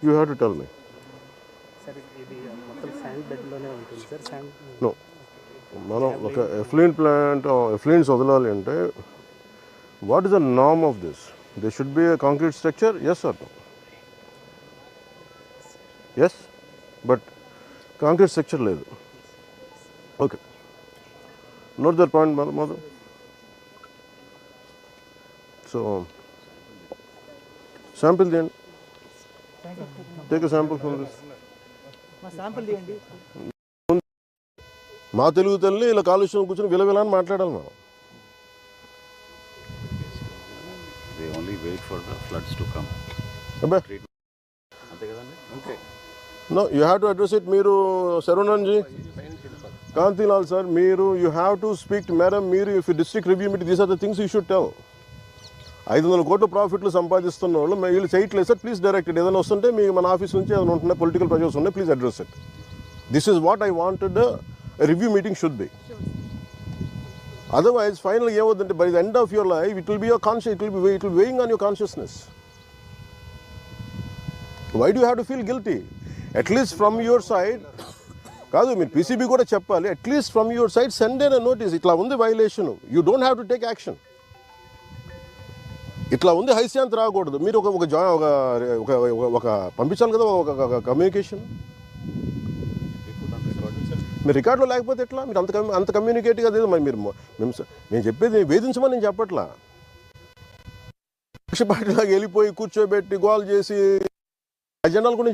You have to tell me. Sir ఇది మొత్తం sand బెడ్లోనే ఉంటుంది సార్. శాండ్ నో, మనం ఒక ఎఫ్లూయెంట్ ప్లాంట్ ఎఫ్లూయెంట్స్ వదలాలి అంటే what is the norm of this? They should be a concrete structure, yes or no? Yes, but concrete structure లేదు. Okay, note that point Madhu. So sample తీయండి, take a sample from this. మా తెలుగు తల్లి ఇలా కాలుష్యం కూర్చొని విలవిలా అని మాట్లాడాలి మనం. They only wait for the floods to come. అబ్బాయి, అంతే కదండి. Okay, no, you have to address it. మీరు శరవణన్జీ, కాంతిలాల్ సార్, మీరు you have to speak to madam. మీరు if district review meet, these are the things you should tell. 500 కోట్ల ప్రాఫిట్లు సంపాదిస్తున్న వాళ్ళు వీళ్ళు చేయట్లేదు సార్, ప్లీజ్ డైరెక్ట్ ఇట్. ఏదైనా వస్తుంటే మీ మన ఆఫీస్ నుంచి ఏదైనా ఉంటున్నా, పొలిటికల్ ప్రెషర్స్ ఉన్నాయి, please address it. This is what I wanted review meeting should be. Otherwise final ఏమవుతుందంటే by the end of your life it will be your conscious, it will weighing on your consciousness. Why do have to feel guilty? At least from your side కాదు, మీరు PCB కూడా చెప్పాలి. At least from your side send a notice, ఇట్లా ఉంది violation, you don't have to take action. ఇట్లా ఉంది, హైశాంత్ రాకూడదు. మీరు ఒక పంపించాలి కదా, ఒక కమ్యూనికేషన్. మీరు రికార్డులో లేకపోతే ఎట్లా? మీరు అంత కమ్యూనికేట్గా లేదు. మరి నేను చెప్పేది వేధించమని నేను చెప్పట్లా. పక్షపాటిలాగా వెళ్ళిపోయి కూర్చోబెట్టి గోల్ చేసి అజెండాల గురించి